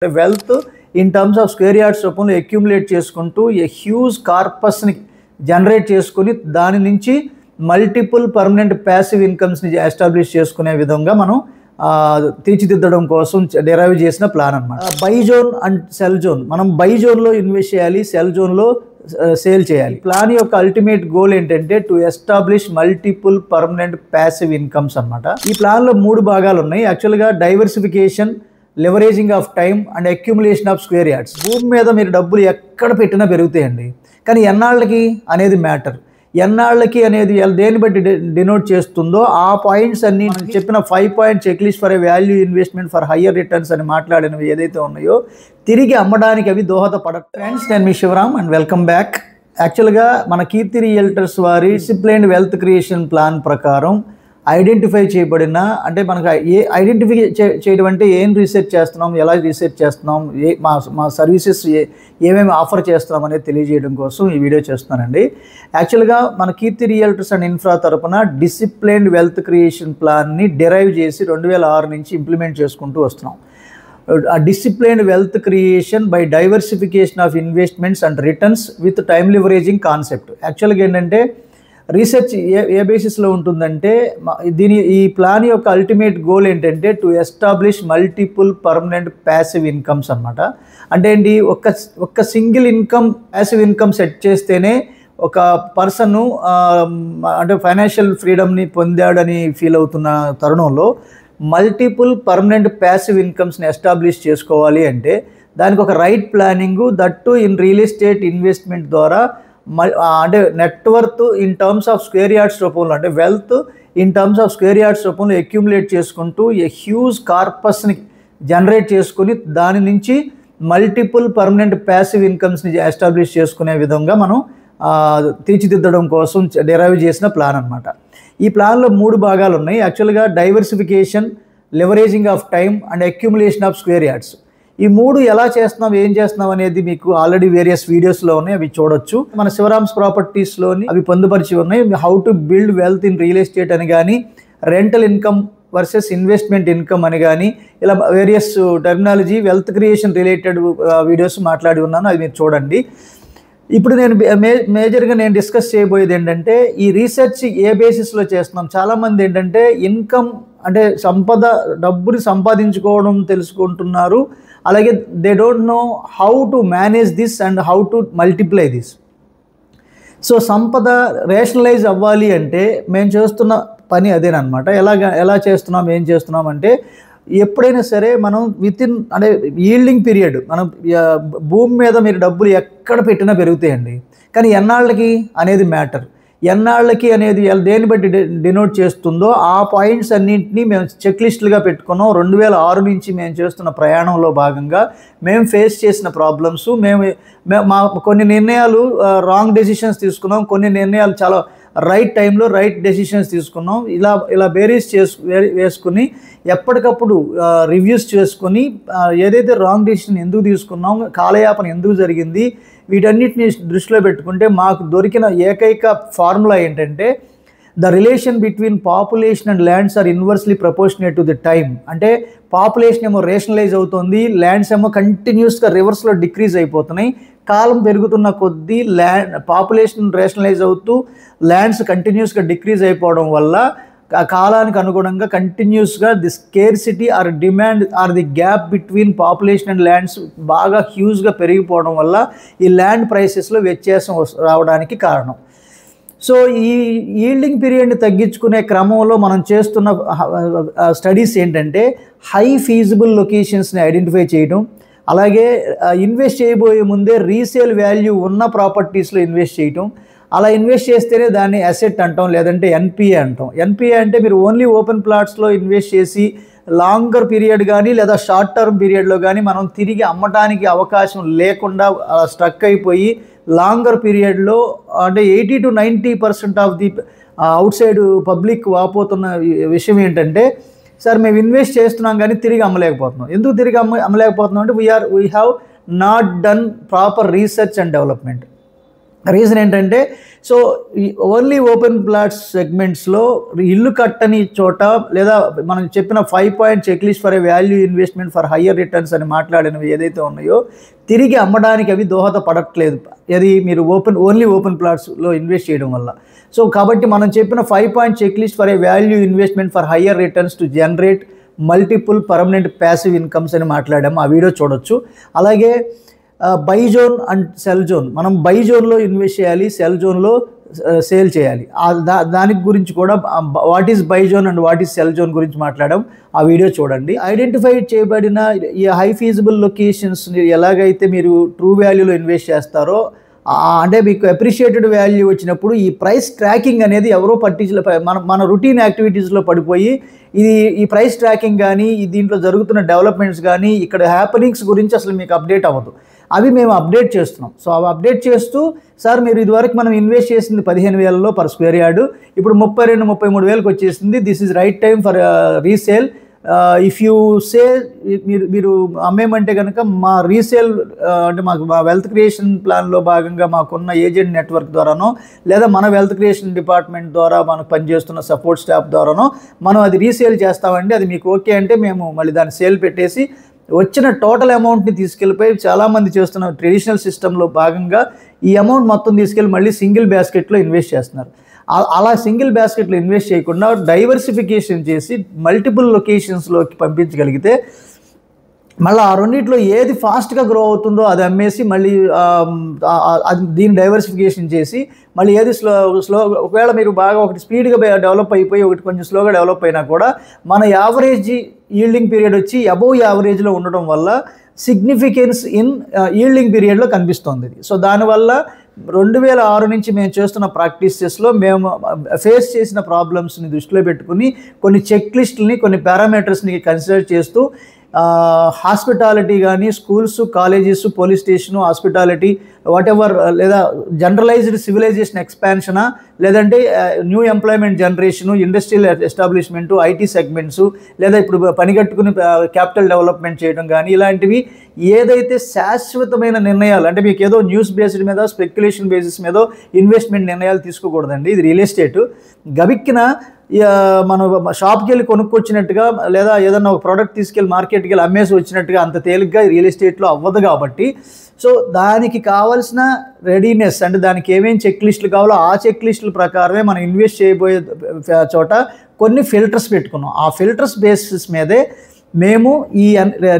Wealth in terms of square yards రూపంలో accumulate చేసుకుంటూ a huge కార్పస్ని generate చేసుకుని దాని నుంచి మల్టిపుల్ పర్మనెంట్ ప్యాసివ్ ఇన్కమ్స్ని ఎస్టాబ్లిష్ చేసుకునే విధంగా మనం తీర్చిదిద్దడం కోసం డెరైవ్ చేసిన ప్లాన్ అనమాట. By zone and sell zone, మనం బై జోన్లో ఇన్వెస్ట్ చేయాలి, సెల్ జోన్లో సేల్ చేయాలి. ప్లాన్ యొక్క అల్టిమేట్ గోల్ ఏంటంటే to establish multiple permanent passive incomes అనమాట. ఈ ప్లాన్లో 3 భాగాలు ఉన్నాయి. యాక్చువల్గా diversification, leveraging of time and accumulation of square yards. భూమి మీద మీరు డబ్బులు ఎక్కడ పెట్టినా పెరుగుతాయండి, కానీ ఎన్నాళ్ళకి అనేది మ్యాటర్. ఎన్నాళ్ళకి అనేది దేన్ని బట్టి డినోట్ చేస్తుందో ఆ పాయింట్స్ అన్ని చెప్పిన 5 point check list for a value investment for higher returns అని మాట్లాడినవి ఏదైతే ఉన్నాయో తిరిగి అమ్మడానికి అవి దోహదపడవు. ఫ్రెండ్స్, నేను మీ శివరామ్ అండ్ వెల్కమ్ బ్యాక్. యాక్చువల్గా మన కీర్తి రియల్టర్స్ వారి డిసిప్లైన్డ్ వెల్త్ క్రియేషన్ ప్లాన్ ప్రకారం ఐడెంటిఫై చేయబడిన, అంటే మనకు ఐడెంటిఫై చేయడం అంటే ఏం రీసెర్చ్ చేస్తున్నాం, ఎలా రీసెర్చ్ చేస్తున్నాం, మా సర్వీసెస్ ఏమేమి ఆఫర్ చేస్తున్నాం అనేది తెలియజేయడం కోసం ఈ వీడియో చేస్తున్నానండి. యాక్చువల్గా మన కీర్తి రియల్టర్స్ అండ్ ఇన్ఫ్రా తరపున డిసిప్లైన్డ్ వెల్త్ క్రియేషన్ ప్లాన్ని డెరైవ్ చేసి 2006 నుంచి ఇంప్లిమెంట్ చేసుకుంటూ వస్తున్నాం. Disciplined wealth creation by diversification of investments and returns with time leveraging concept. యాక్చువల్గా ఏంటంటే రీసెర్చ్ ఏ బేసిస్లో ఉంటుందంటే ఈ ప్లాన్ యొక్క అల్టిమేట్ గోల్ ఏంటంటే to establish multiple permanent passive incomes అనమాట. అంటే ఏంటి, ఒక్క single income passive income set చేస్తేనే ఒక పర్సన్ అంటే ఫైనాన్షియల్ ఫ్రీడమ్ని పొందాడని ఫీల్ అవుతున్న తరుణంలో మల్టిపుల్ పర్మనెంట్ ప్యాసివ్ ఇన్కమ్స్ని ఎస్టాబ్లిష్ చేసుకోవాలి అంటే దానికి ఒక right planning, that in real estate investment ద్వారా అంటే net worth in terms of square yards రూపంలో, అంటే wealth in terms of square yards రూపంలో అక్యుములేట్ చేసుకుంటూ ఏ హ్యూజ్ కార్పస్ని జనరేట్ చేసుకుని దాని నుంచి మల్టిపుల్ పర్మనెంట్ ప్యాసివ్ ఇన్కమ్స్ని ఎస్టాబ్లిష్ చేసుకునే విధంగా మనం తీర్చిదిద్దడం కోసం డెరైవ్ చేసిన ప్లాన్ అనమాట. ఈ ప్లాన్లో 3 భాగాలు ఉన్నాయి. యాక్చువల్గా diversification, leveraging of time and accumulation of square yards. ఈ 3 ఎలా చేస్తున్నాం, ఏం చేస్తున్నాం అనేది మీకు ఆల్రెడీ వేరియస్ వీడియోస్లో ఉన్నాయి, అవి చూడొచ్చు. మన శివరామ్స్ ప్రాపర్టీస్లోని అవి పొందుపరిచి ఉన్నాయి. How to build wealth in real estate అని కానీ, rental income versus investment income అని కానీ, ఇలా various terminology wealth creation related videos మాట్లాడి ఉన్నాను, అది మీరు చూడండి. ఇప్పుడు నేను మేజర్గా డిస్కస్ చేయబోయేది ఏంటంటే ఈ రీసెర్చ్ ఏ బేసిస్లో చేస్తున్నాం. చాలామంది ఏంటంటే ఇన్కమ్ అంటే డబ్బుని సంపాదించుకోవడం తెలుసుకుంటున్నారు, అలాగే they don't know how to manage this and how to multiply this. So సంపద రేషనలైజ్ అవ్వాలి అంటే మేము చేస్తున్న పని అదేనమాట. ఎలా చేస్తున్నాం, ఏం చేస్తున్నాం అంటే ఎప్పుడైనా సరే మనం అంటే ఈల్డింగ్ పీరియడ్, మనం భూమి మీద మీరు డబ్బులు ఎక్కడ పెట్టినా పెరుగుతాయండి, కానీ ఎన్నాళ్ళకి అనేది మ్యాటర్. ఎన్నాళ్ళకి అనేది దేన్ని బట్టి డినోట్ చేస్తుందో ఆ పాయింట్స్ అన్నింటినీ మేము చెక్ లిస్టులుగా పెట్టుకున్నాం. 2006 నుంచి మేము చేస్తున్న ప్రయాణంలో భాగంగా మేము ఫేస్ చేసిన ప్రాబ్లమ్స్, మా కొన్ని నిర్ణయాలు రాంగ్ డెసిషన్స్ తీసుకున్నాం, కొన్ని నిర్ణయాలు చాలా రైట్ టైంలో రైట్ డెసిషన్స్ తీసుకున్నాం. ఇలా వేసుకుని ఎప్పటికప్పుడు రివ్యూస్ చేసుకుని ఏదైతే రాంగ్ డెసిషన్ ఎందుకు తీసుకున్నాం, కాలయాపన ఎందుకు జరిగింది, వీటన్నిటిని దృష్టిలో పెట్టుకుంటే మాకు దొరికిన ఏకైక ఫార్ములా ఏంటంటే the relation between population and lands are inversely proportionate to the time. అంటే పాపులేషన్ ఏమో రేషనలైజ్ అవుతుంది, ల్యాండ్స్ ఏమో కంటిన్యూస్గా రివర్స్లో డిక్రీజ్ అయిపోతున్నాయి. కాలం పెరుగుతున్న కొద్దీ పాపులేషన్ రేషనలైజ్ అవుతూ ల్యాండ్స్ కంటిన్యూస్గా డిక్రీజ్ అయిపోవడం వల్ల కాలానికి అనుగుణంగా కంటిన్యూస్గా the scarcity or demand or the gap between population and lands బాగా హ్యూజ్గా పెరిగిపోవడం వల్ల ఈ ల్యాండ్ ప్రైసెస్లో వ్యత్యాసం రావడానికి కారణం. సో ఈ ఈల్డింగ్ పీరియడ్ని తగ్గించుకునే క్రమంలో మనం చేస్తున్న స్టడీస్ ఏంటంటే హై ఫీజిబుల్ లొకేషన్స్ని ఐడెంటిఫై చేయడం, అలాగే ఇన్వెస్ట్ చేయబోయే ముందే రీసేల్ వాల్యూ ఉన్న ప్రాపర్టీస్లో ఇన్వెస్ట్ చేయటం. అలా ఇన్వెస్ట్ చేస్తేనే దాన్ని అసెట్ అంటాం, లేదంటే ఎన్పిఏ అంటాం. ఎన్పిఏ అంటే మీరు ఓన్లీ ఓపెన్ ప్లాట్స్లో ఇన్వెస్ట్ చేసి లాంగర్ పీరియడ్ కానీ లేదా షార్ట్ టర్మ్ పీరియడ్లో కానీ మనం తిరిగి అమ్మటానికి అవకాశం లేకుండా స్ట్రక్ అయిపోయి లాంగర్ పీరియడ్లో అంటే 80 to 90% of the outside public వాపోతున్న విషయం ఏంటంటే, సార్ మేము ఇన్వెస్ట్ చేస్తున్నాం కానీ తిరిగి అమ్మలేకపోతున్నాం. ఎందుకు తిరిగి అమ్మలేకపోతున్నాం అంటే we have not done proper research and development. Reason ఏంటంటే, సో ఈ ఓన్లీ ఓపెన్ ప్లాట్స్ సెగ్మెంట్స్లో ఇల్లు కట్టని చోట లేదా మనం చెప్పిన 5 point check list for a value investment for higher returns అని మాట్లాడినవి ఏదైతే ఉన్నాయో తిరిగి అమ్మడానికి అవి దోహదపడట్లేదు. అది మీరు ఓన్లీ ఓపెన్ ప్లాట్స్లో ఇన్వెస్ట్ చేయడం వల్ల. సో కాబట్టి మనం చెప్పిన 5 point check list for a value investment for higher returns to generate multiple permanent passive incomes అని మాట్లాడాము. ఆ వీడియో చూడొచ్చు. అలాగే buy zone and sell zone, మనం బై జోన్లో ఇన్వెస్ట్ చేయాలి, సెల్ జోన్లో సేల్ చేయాలి. దానికి గురించి కూడా what is buy zone and what is sell zone గురించి మాట్లాడడం. ఆ వీడియో చూడండి. ఐడెంటిఫై చేయబడిన ఈ హై ఫీజిబుల్ లొకేషన్స్ ఎలాగైతే మీరు ట్రూ వాల్యూలో ఇన్వెస్ట్ చేస్తారో, అంటే మీకు అప్రిషియేటెడ్ వాల్యూ వచ్చినప్పుడు ఈ ప్రైస్ ట్రాకింగ్ అనేది ఎవరో మన రొటీన్ యాక్టివిటీస్లో పడిపోయి ఈ ప్రైస్ ట్రాకింగ్ కానీ దీంట్లో జరుగుతున్న డెవలప్మెంట్స్ కానీ ఇక్కడ హ్యాపెనింగ్స్ గురించి అసలు మీకు అప్డేట్ అవ్వదు. అవి మేము అప్డేట్ చేస్తున్నాం. సో అవి అప్డేట్ చేస్తూ, సార్ మీరు ఇదివరకు మనం ఇన్వెస్ట్ చేసింది 15,000 పర్ స్క్వేర్ యార్డు, ఇప్పుడు 32-33,000 వచ్చేసింది. This is right time for resale. If you say మీరు అమ్మేమంటే కనుక మా రీసేల్ అంటే మా వెల్త్ క్రియేషన్ ప్లాన్లో భాగంగా మాకున్న ఏజెంట్ నెట్వర్క్ ద్వారానో లేదా మన వెల్త్ క్రియేషన్ డిపార్ట్మెంట్ ద్వారా మనకు పనిచేస్తున్న సపోర్ట్ స్టాఫ్ ద్వారానో మనం అది రీసేల్ చేస్తామండి. అది మీకు ఓకే అంటే మేము మళ్ళీ దాన్ని సేల్ పెట్టేసి వచ్చిన టోటల్ అమౌంట్ని తీసుకెళ్ళిపోయి చాలామంది చేస్తున్న ట్రెడిషనల్ సిస్టంలో భాగంగా ఈ అమౌంట్ మొత్తం తీసుకెళ్ళి మళ్ళీ సింగిల్ బాస్కెట్లో ఇన్వెస్ట్ చేస్తున్నారు. అలా సింగిల్ బాస్కెట్లో ఇన్వెస్ట్ చేయకుండా డైవర్సిఫికేషన్ చేసి మల్టిపుల్ లొకేషన్స్లోకి పంపించగలిగితే మళ్ళీ ఆ రెండింటిలో ఏది ఫాస్ట్గా గ్రో అవుతుందో అది అమ్మేసి మళ్ళీ అది దీన్ని డైవర్సిఫికేషన్ చేసి మళ్ళీ ఏది స్లో ఒకవేళ మీరు బాగా ఒకటి స్పీడ్గా డెవలప్ అయిపోయి ఒకటి కొంచెం స్లోగా డెవలప్ అయినా కూడా మన యావరేజ్ ఈల్డింగ్ పీరియడ్ వచ్చి అబోవ్ యావరేజ్లో ఉండడం వల్ల సిగ్నిఫికెన్స్ ఇన్ ఈల్డింగ్ పీరియడ్లో కనిపిస్తుంది. సో దానివల్ల 2006 నుంచి మేము చేస్తున్న ప్రాక్టీసెస్లో మేము ఫేస్ చేసిన ప్రాబ్లమ్స్ని దృష్టిలో పెట్టుకుని కొన్ని చెక్ లిస్టులని కొన్ని పారామీటర్స్ని కన్సిడర్ చేస్తూ హాస్పిటాలిటీ కానీ schools, colleges, police station, hospitality whatever లేదా జనరలైజ్డ్ సివిలైజేషన్ ఎక్స్పాన్షనా లేదంటే new employment generation, industrial establishment, IT segments లేదా ఇప్పుడు పనిగట్టుకుని క్యాపిటల్ డెవలప్మెంట్ చేయడం కానీ ఇలాంటివి ఏదైతే శాశ్వతమైన నిర్ణయాలు అంటే మీకు ఏదో న్యూస్ బేస్డ్ మీద స్పెక్యులేషన్ బేసిస్ మీద ఇన్వెస్ట్మెంట్ నిర్ణయాలు తీసుకోకూడదండి. ఇది రియల్ ఎస్టేటు. గబిక్కిన మనం షాప్కి వెళ్ళి కొనుక్కొచ్చినట్టుగా లేదా ఏదన్నా ఒక ప్రోడక్ట్ తీసుకెళ్ళి మార్కెట్కి వెళ్ళి అమ్మేసి వచ్చినట్టుగా అంత తేలిగ్గా రియల్ ఎస్టేట్లో అవ్వదు. కాబట్టి సో దానికి కావాల్సిన రెడీనెస్ అంటే దానికి ఏమేమి చెక్ లిస్టులు కావాలో ఆ చెక్ లిస్టుల ప్రకారమే మనం ఇన్వెస్ట్ చేయబోయే చోట కొన్ని ఫిల్టర్స్ పెట్టుకున్నాం. ఆ ఫిల్టర్స్ బేసిస్ మీదే మేము ఈ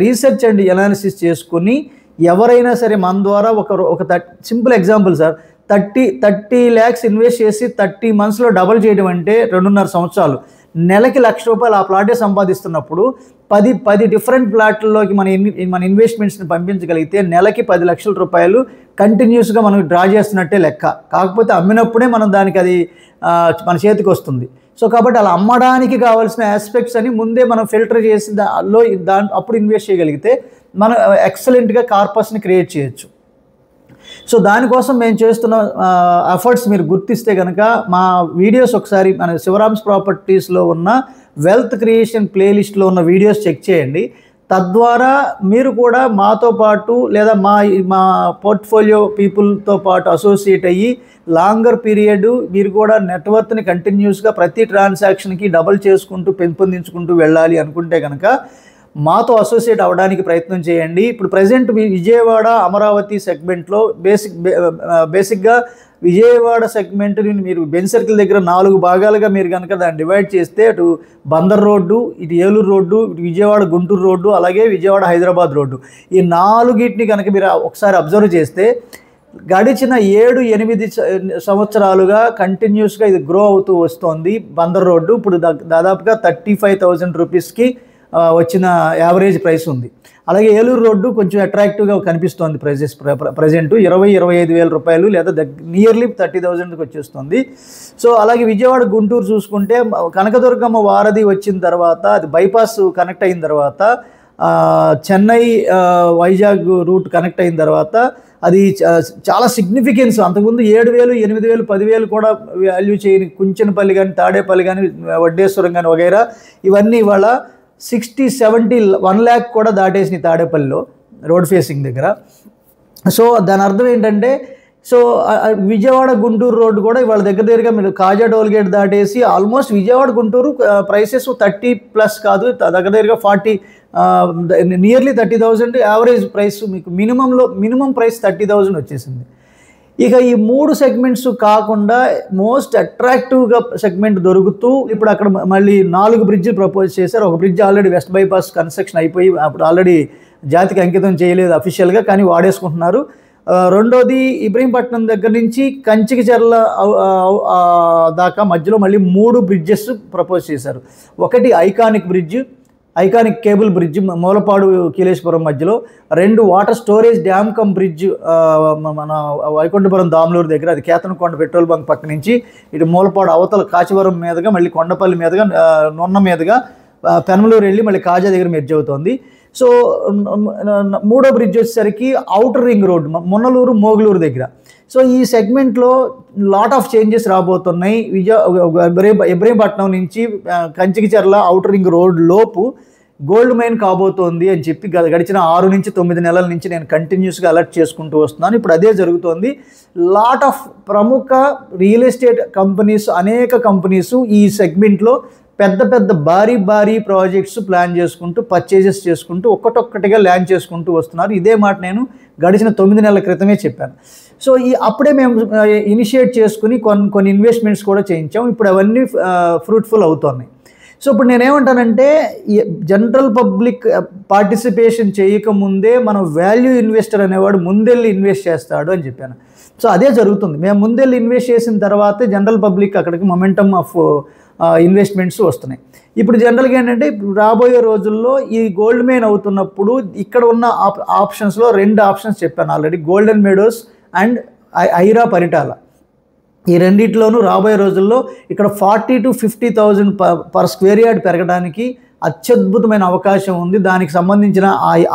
రీసెర్చ్ అండ్ అనాలిసిస్ చేసుకుని ఎవరైనా సరే మన ద్వారా ఒక simple example sir, 30 lakhs invest చేసి 30 monthsలో డబల్ చేయడం అంటే 2.5 సంవత్సరాలు, నెలకి ₹1,00,000 ఆ ప్లాటే సంపాదిస్తున్నప్పుడు 10 డిఫరెంట్ ప్లాట్లలోకి మన ఇన్వెస్ట్మెంట్స్ని పంపించగలిగితే నెలకి ₹10,00,000 కంటిన్యూస్గా మనం డ్రా చేస్తున్నట్టే లెక్క. కాకపోతే అమ్మినప్పుడే మనం దానికి అది మన చేతికి వస్తుంది. సో కాబట్టి అలా అమ్మడానికి కావాల్సిన ఆస్పెక్ట్స్ అని ముందే మనం ఫిల్టర్ చేసి అప్పుడు ఇన్వెస్ట్ చేయగలిగితే మనం ఎక్సలెంట్గా కార్పస్ని క్రియేట్ చేయొచ్చు. సో దానికోసం మేము చేస్తున్న ఎఫర్ట్స్ మీరు గుర్తిస్తే కనుక మా వీడియోస్ ఒకసారి మన శివరామ్స్ ప్రాపర్టీస్లో ఉన్న వెల్త్ క్రియేషన్ ప్లేలిస్ట్లో ఉన్న వీడియోస్ చెక్ చేయండి. తద్వారా మీరు కూడా మాతో పాటు లేదా మా పోర్ట్ఫోలియో పీపుల్తో పాటు అసోసియేట్ అయ్యి లాంగర్ పీరియడ్ మీరు కూడా నెట్వర్క్ని కంటిన్యూస్గా ప్రతి ట్రాన్సాక్షన్కి డబల్ చేసుకుంటూ పెంపొందించుకుంటూ వెళ్ళాలి అనుకుంటే కనుక మాతో అసోసియేట్ అవ్వడానికి ప్రయత్నం చేయండి. ఇప్పుడు ప్రజెంట్ విజయవాడ, అమరావతి సెగ్మెంట్లో బేసిక్గా విజయవాడ సెగ్మెంట్ని మీరు బెంజ్ సర్కిల్ దగ్గర 4 భాగాలుగా మీరు కనుక దాన్ని డివైడ్ చేస్తే అటు బందర్ రోడ్డు, ఇటు ఏలూరు రోడ్డు, ఇటు విజయవాడ గుంటూరు రోడ్డు, అలాగే విజయవాడ హైదరాబాద్ రోడ్డు, ఈ 4గిటిని కనుక మీరు ఒకసారి అబ్జర్వ్ చేస్తే గడిచిన 7-8 సంవత్సరాలుగా కంటిన్యూస్గా ఇది గ్రో అవుతూ వస్తోంది. బందర్ రోడ్డు ఇప్పుడు దాదాపుగా 35,000 రూపీస్కి వచ్చిన యావరేజ్ ప్రైస్ ఉంది. అలాగే ఏలూరు రోడ్డు కొంచెం అట్రాక్టివ్గా కనిపిస్తోంది ప్రజెంట్ 20-25 వేల రూపాయలు లేదా నియర్లీ 30,000కి వచ్చేస్తుంది. సో అలాగే విజయవాడ గుంటూరు చూసుకుంటే కనకదుర్గమ్మ వారధి వచ్చిన తర్వాత అది బైపాస్ కనెక్ట్ అయిన తర్వాత చెన్నై వైజాగ్ రూట్ కనెక్ట్ అయిన తర్వాత అది చాలా సిగ్నిఫికెన్స్. అంతకుముందు 7,000, 8,000, 10,000 కూడా వాల్యూ చేయని కుంచెనపల్లి కానీ, తాడేపల్లి కానీ, వడ్డేశ్వరం కానీ వగైరా ఇవన్నీ ఇవాళ 60, 70, 1 lakh కూడా దాటేసినాయి తాడేపల్లిలో రోడ్ ఫేసింగ్ దగ్గర. సో దాని అర్థం ఏంటంటే సో విజయవాడ గుంటూరు రోడ్డు కూడా ఇవాళ దగ్గరగా మీరు కాజా టోల్గేట్ దాటేసి ఆల్మోస్ట్ విజయవాడ గుంటూరు ప్రైసెస్ 30+ కాదు, దగ్గరగా 40, నియర్లీ 30,000 యావరేజ్ ప్రైస్ మీకు మినిమం ప్రైస్ 30,000 వచ్చేసింది. ఇక ఈ 3 సెగ్మెంట్స్ కాకుండా మోస్ట్ అట్రాక్టివ్గా సెగ్మెంట్ దొరుకుతూ ఇప్పుడు అక్కడ మళ్ళీ 4 బ్రిడ్జిలు ప్రపోజ్ చేశారు. ఒక bridge already west bypass construction అయిపోయి అప్పుడు ఆల్రెడీ జాతికి అంకితం చేయలేదు అఫీషియల్గా, కానీ వాడేసుకుంటున్నారు. రెండోది ఇబ్రహీంపట్నం దగ్గర నుంచి కంచికిచర్ల దాకా మధ్యలో మళ్ళీ 3 బ్రిడ్జెస్ ప్రపోజ్ చేశారు. ఒకటి ఐకానిక్ కేబుల్ బ్రిడ్జ్ మూలపాడు కీలేశ్వరం మధ్యలో, 2 water storage dam come bridge మన వైకుంఠపురం దామలూరు దగ్గర, అది కేతనకొండ పెట్రోల్ బంక్ పక్క నుంచి ఇటు మూలపాడు అవతల కాచివరం మీదుగా మళ్ళీ కొండపల్లి మీదుగా నొన్న మీదుగా పెనమలూరు వెళ్ళి మళ్ళీ కాజా దగ్గర మెర్జ్ అవుతుంది. సో 3వ బ్రిడ్జ్ వచ్చేసరికి ఔటర్ రింగ్ రోడ్ మొన్నలూరు మోగులూరు దగ్గర. సో ఈ సెగ్మెంట్లో లాట్ ఆఫ్ చేంజెస్ రాబోతున్నాయి. ఇబ్రహీంపట్నం నుంచి కంచికిచర్ల ఔటర్ రింగ్ రోడ్ లోపు గోల్డ్ మైన్ కాబోతోంది అని చెప్పి గడిచిన 6 నుంచి 9 నెలల నుంచి నేను కంటిన్యూస్గా అలర్ట్ చేసుకుంటూ వస్తున్నాను. ఇప్పుడు అదే జరుగుతోంది. లాట్ ఆఫ్ ప్రముఖ రియల్ ఎస్టేట్ కంపెనీస్, అనేక కంపెనీస్ ఈ సెగ్మెంట్లో పెద్ద భారీ ప్రాజెక్ట్స్ ప్లాన్ చేసుకుంటూ పర్చేజెస్ చేసుకుంటూ ఒక్కటొక్కటిగా ల్యాండ్ చేసుకుంటూ వస్తున్నారు. ఇదే మాట నేను గడిచిన 9 నెలల క్రితమే చెప్పాను. సో అప్పుడే మేము ఇనిషియేట్ చేసుకుని కొన్ని ఇన్వెస్ట్మెంట్స్ కూడా చేయించాం. ఇప్పుడు అవన్నీ ఫ్రూట్ఫుల్ అవుతున్నాయి. సో ఇప్పుడు నేనేమంటానంటే జనరల్ పబ్లిక్ పార్టిసిపేషన్ చేయకముందే మనం వాల్యూ ఇన్వెస్టర్ అనేవాడు ముందెళ్ళి ఇన్వెస్ట్ చేస్తాడు అని చెప్పాను. సో అదే జరుగుతుంది. మేము ముందెళ్ళి ఇన్వెస్ట్ చేసిన తర్వాతే జనరల్ పబ్లిక్ అక్కడికి మొమెంటమ్ ఆఫ్ ఇన్వెస్ట్మెంట్స్ వస్తున్నాయి. ఇప్పుడు జనరల్గా ఏంటంటే రాబోయే రోజుల్లో ఈ గోల్డ్ మైన్ అవుతున్నప్పుడు ఇక్కడ ఉన్న ఆప్షన్స్లో 2 ఆప్షన్స్ చెప్పాను already, golden meadows and Aira Paritala. ఈ రెండిట్లోనూ రాబోయే రోజుల్లో ఇక్కడ 40,000 to 50,000 పర్ స్క్వేర్ యార్డ్ పెరగడానికి అత్యద్భుతమైన అవకాశం ఉంది. దానికి సంబంధించిన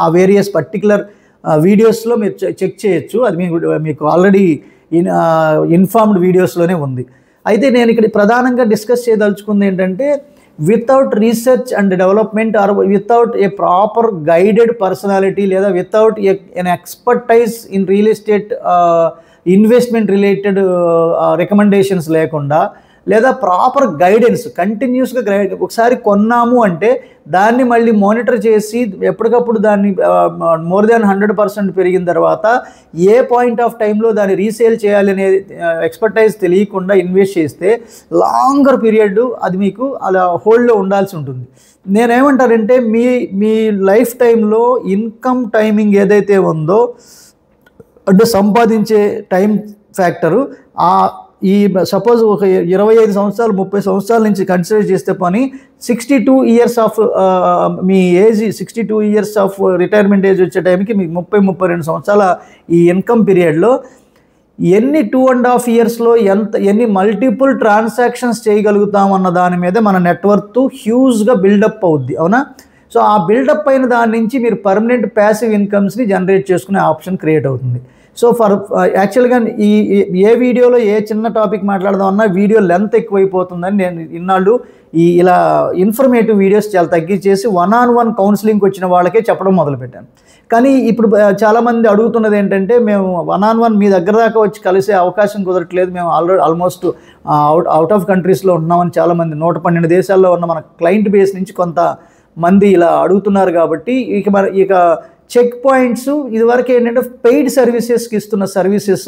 ఆ వేరియస్ పర్టికులర్ వీడియోస్లో మీరు చెక్ చేయొచ్చు. అది మీకు ఆల్రెడీ ఇన్ఫార్మ్డ్ వీడియోస్లోనే ఉంది. అయితే నేను ఇక్కడ ప్రధానంగా డిస్కస్ చేయదలుచుకుంది ఏంటంటే without research and development or without a proper guided personality లేదా without an expertise in real estate investment related recommendations లేకుండా లేదా ప్రాపర్ గైడెన్స్ కంటిన్యూస్గా ఒకసారి కొన్నాము అంటే దాన్ని మళ్ళీ మానిటర్ చేసి ఎప్పటికప్పుడు దాన్ని మోర్ దాన్ 100% పెరిగిన తర్వాత ఏ పాయింట్ ఆఫ్ టైంలో దాన్ని రీసేల్ చేయాలి అనే ఎక్స్పర్టైజ్ తెలియకుండా ఇన్వెస్ట్ చేస్తే లాంగర్ పీరియడ్ అది మీకు అలా హోల్డ్లో ఉండాల్సి ఉంటుంది. నేనేమంటానంటే మీ లైఫ్ టైంలో ఇన్కమ్ టైమింగ్ ఏదైతే ఉందో అంటే సంపాదించే టైం ఫ్యాక్టరు ఈ సపోజ్ ఒక 25 సంవత్సరాలు 30 సంవత్సరాల నుంచి కన్సిడర్ చేస్తే పని 62 years of me age 62 years of retirement age వచ్చే టైంకి మీకు 30-32 సంవత్సరాల ఈ ఇన్కమ్ పీరియడ్లో ఎన్ని 2.5 ఇయర్స్లో ఎన్ని మల్టిపుల్ ట్రాన్సాక్షన్స్ చేయగలుగుతామన్న దాని మీద మన నెట్వర్క్ హ్యూజ్గా బిల్డప్ అవుద్ది, అవునా? సో ఆ బిల్డప్ అయిన దాని నుంచి మీరు పర్మనెంట్ ప్యాసివ్ ఇన్కమ్స్ని జనరేట్ చేసుకునే ఆప్షన్ క్రియేట్ అవుతుంది. సో యాక్చువల్గా ఏ వీడియోలో ఏ చిన్న టాపిక్ మాట్లాడదామన్నా వీడియో లెంత్ ఎక్కువైపోతుందని నేను ఇన్నాళ్ళు ఇలా ఇన్ఫర్మేటివ్ వీడియోస్ చాలా తగ్గించేసి 1-on-1 కౌన్సిలింగ్కి వచ్చిన వాళ్ళకే చెప్పడం మొదలుపెట్టాను. కానీ ఇప్పుడు చాలామంది అడుగుతున్నది ఏంటంటే మేము 1-on-1 మీ దగ్గర దాకా వచ్చి కలిసే అవకాశం కుదరట్లేదు, మేము ఆల్మోస్ట్ అవుట్ ఆఫ్ కంట్రీస్లో ఉన్నామని చాలామంది 112 దేశాల్లో ఉన్న మన క్లయింట్ బేస్ నుంచి కొంతమంది ఇలా అడుగుతున్నారు. కాబట్టి ఇక చెక్ పాయింట్స్ ఇదివరకు ఏంటంటే పెయిడ్ సర్వీసెస్కి ఇస్తున్న సర్వీసెస్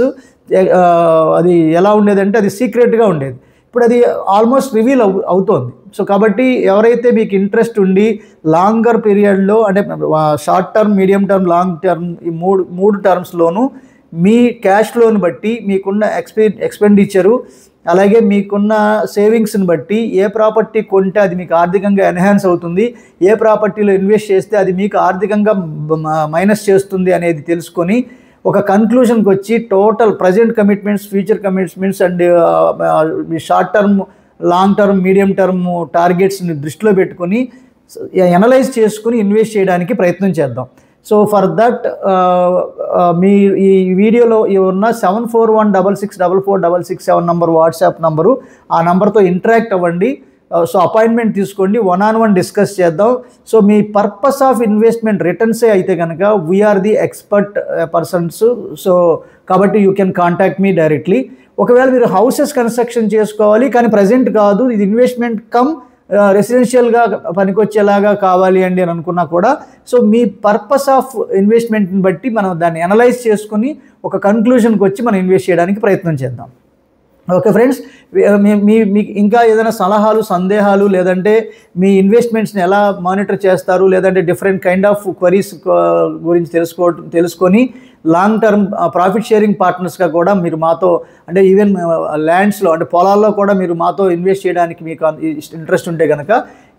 అది ఎలా ఉండేదంటే అది సీక్రెట్గా ఉండేది. ఇప్పుడు అది ఆల్మోస్ట్ రివీల్ అవుతోంది. సో కాబట్టి ఎవరైతే మీకు ఇంట్రెస్ట్ ఉండి లాంగర్ పీరియడ్లో అంటే short term, medium term, long term ఈ మూడు టర్మ్స్లోనూ మీ క్యాష్ ఫ్లోని బట్టి మీకున్న ఎక్స్పెండిచరు అలాగే మీకున్న సేవింగ్స్ని బట్టి ఏ ప్రాపర్టీ కొంటే అది మీకు ఆర్థికంగా ఎన్హాన్స్ అవుతుంది, ఏ ప్రాపర్టీలో ఇన్వెస్ట్ చేస్తే అది మీకు ఆర్థికంగా మైనస్ చేస్తుంది అనేది తెలుసుకొని ఒక కన్క్లూషన్కి వచ్చి total present commitments, future commitments and short term, long term, medium term టార్గెట్స్ని దృష్టిలో పెట్టుకొని ఎనలైజ్ చేసుకుని ఇన్వెస్ట్ చేయడానికి ప్రయత్నం చేద్దాం. సో ఫర్ దట్ మీ ఈ వీడియోలో ఉన్న 7416644667 నంబర్ వాట్సాప్ నంబరు, ఆ నంబర్తో ఇంటరాక్ట్ అవ్వండి. సో అపాయింట్మెంట్ తీసుకోండి, 1-on-1 డిస్కస్ చేద్దాం. సో మీ పర్పస్ ఆఫ్ ఇన్వెస్ట్మెంట్ రిటర్న్సే అయితే కనుక we are the expert persons. So కాబట్టి you can contact me directly. ఒకవేళ మీరు హౌసెస్ కన్స్ట్రక్షన్ చేసుకోవాలి కానీ ప్రజెంట్ కాదు, ఇది ఇన్వెస్ట్మెంట్ కమ్ రెసిడెన్షియల్గా పనికొచ్చేలాగా కావాలి అండి అని అనుకున్నా కూడా, సో మీ పర్పస్ ఆఫ్ ఇన్వెస్ట్మెంట్ని బట్టి మనం దాన్ని అనలైజ్ చేసుకుని ఒక కన్క్లూజన్కి వచ్చి మనం ఇన్వెస్ట్ చేయడానికి ప్రయత్నం చేద్దాం. ఓకే ఫ్రెండ్స్, మీకు ఇంకా ఏదైనా సలహాలు, సందేహాలు, లేదంటే మీ ఇన్వెస్ట్మెంట్స్ని ఎలా మానిటర్ చేస్తారు, లేదంటే డిఫరెంట్ కైండ్ ఆఫ్ క్వరీస్ గురించి తెలుసుకొని లాంగ్ టర్మ్ ప్రాఫిట్ షేరింగ్ పార్ట్నర్స్గా కూడా మీరు మాతో, అంటే ఈవెన్ ల్యాండ్స్లో అంటే పొలాల్లో కూడా మీరు మాతో ఇన్వెస్ట్ చేయడానికి మీకు ఇంట్రెస్ట్ ఉంటే కనుక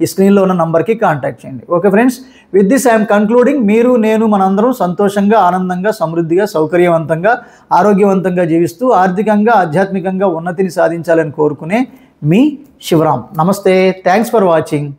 ఈ స్క్రీన్లో ఉన్న నంబర్కి కాంటాక్ట్ చేయండి. Okay friends, with this I'm concluding. మీరు, నేను, మనందరం సంతోషంగా, ఆనందంగా, సమృద్ధిగా, సౌకర్యవంతంగా, ఆరోగ్యవంతంగా జీవిస్తూ ఆర్థికంగా, ఆధ్యాత్మికంగా ఉన్నతిని సాధించాలని కోరుకునే మీ శివరాం. నమస్తే, థ్యాంక్స్ ఫర్ వాచింగ్.